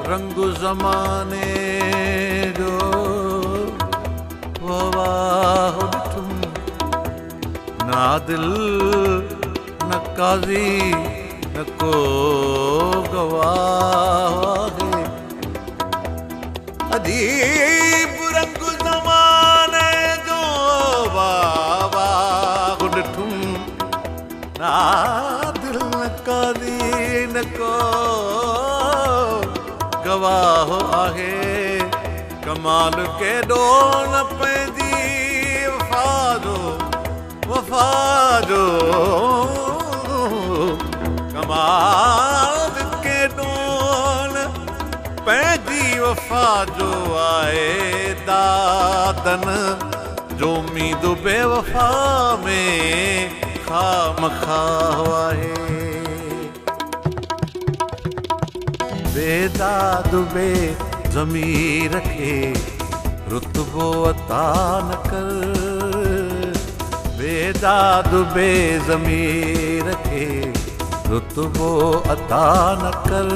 रंग ज़माने जो ववाह ॾिठुम ना दिल न काज़ी न को गवाह आहे अजीब रंग ज़माने जो ववाह ॾिठुम ना दिल न काज़ी न को गवाह आहे कमाल के डोन पैंदी वफा जो कमाल के डोन पैंदी वफा जो आए दादन जो उम्मीद बेवफा में खामखा आहे बेदाद बे ज़मीर खे रुतबो अता न कर बेदाद बे ज़मीर खे रुतबो अता न कर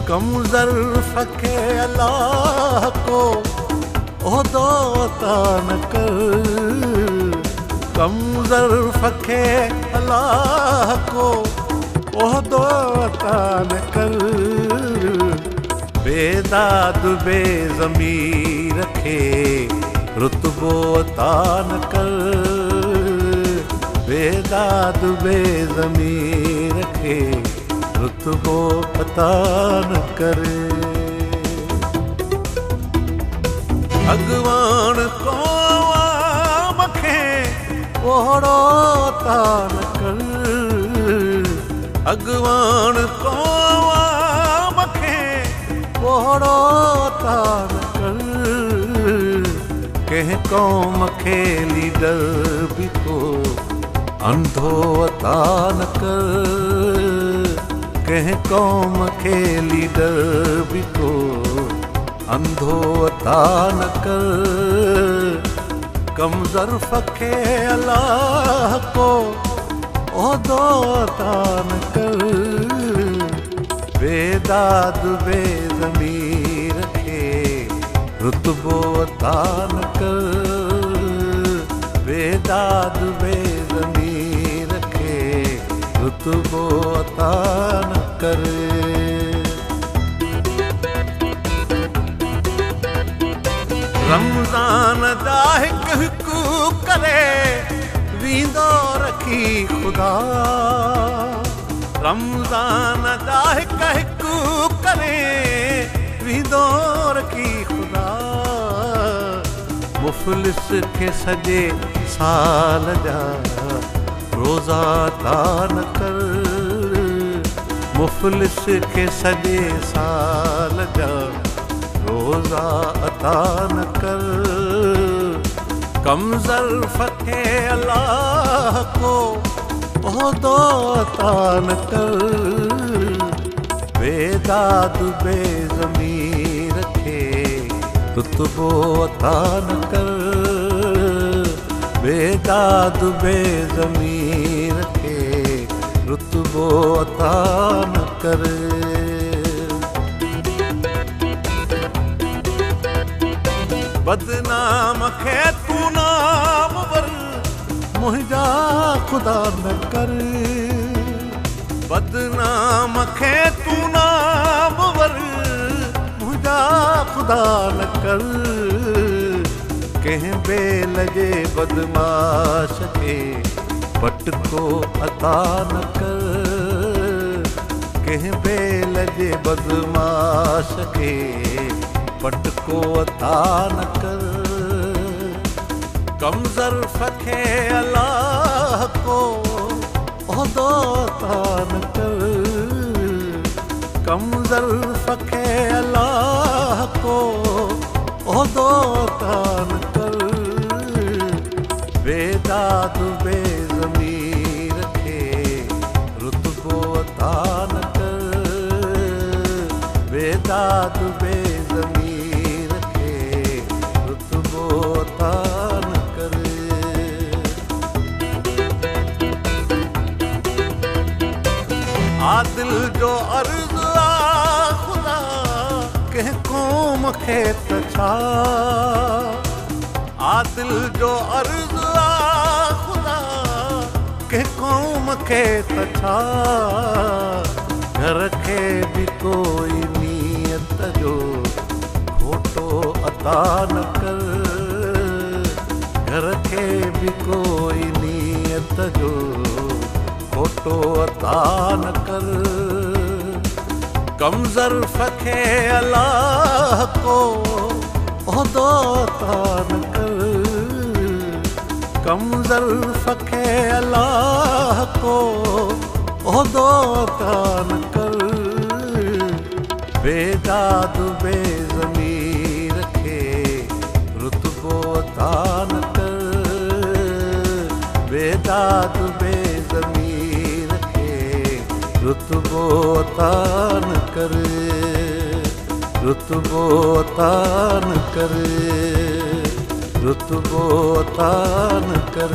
कम ज़र्फ़ खे अल्लाह को ओहदो अता न कर कम ज़र्फ़ खे अल्लाह को ओहदो अता न कर बेदाद बे ज़मीर खे रुतबो अता न कर बेदाद बे ज़मीर खे रुतबो अता न कर अगवान क़ौम खे ओहड़ो अता न कर अगवान क़ौम खे ओहड़ो अता न कर कंहिं क़ौम खे लीडर बि को अंधो अता न कर कंहिं क़ौम खे लीडर बि को अंधो अता न कर कम ज़र्फ़ खे अल्लाह को ओहदो अता न कर बेदाद बे ज़मीर खे रुतबो अता न कर बेदाद बे ज़मीर खे रुतबो अता न कर रमज़ान दा हिकु करे वींदो रखी खुदा रमज़ान दा हिकु करे वींदो रखी खुदा मुफ़लिस खे सॼे साल जा रोज़ा अता न कर मुफ़लिस खे सॼे साल जा रोज़ा अता न कर कम ज़र्फ़ खे अल्लाह को ओहदो अता न कर बेदाद बे ज़मीर खे रुतबो अता न कर बेदाद बे ज़मीर खे रुतबो अता न कर बदनाम खे तू नाम वर मुंहिंजा खुदा न कर बदनाम खे तू नाम वर मुंहिंजा खुदा न कर कंहिं बेल जे बदमाश खे पटको अता न कर कंहिं बेल जे बदमाश खे पटको अता न कर। कम ज़र्फ़ खे अलाह को उहिदो अता न कर। कम ज़र्फ़ खे अलाह को उहिदो अता न कर। बेदाद बेज़मीर खे रुतबो अता न कर। बेदाद बेज़मीर खे रुतबो अता न कर। आदिल जो अर्ज़ आ ख़ुदा कंहिं क़ौम खे त छा। आदिल जो अर्ज़ आ ख़ुदा कंहिं क़ौम खे त छा। घर खे बि कोई नीयत जो खोटो अता न कर। घर खे बि कोई नीयत जो खोटो अता न कर। कम ज़र्फ़ खे अलाह को उहिदो अता न कर। कम ज़र्फ़ खे अलाह को उहिदो अता न कर। बेदाद बेज़मीर खे रुतबो अता न कर। बेदाद बेज़मीर खे रुतबो अता न कर। रुतबो अता न कर। रुतबो अता न कर।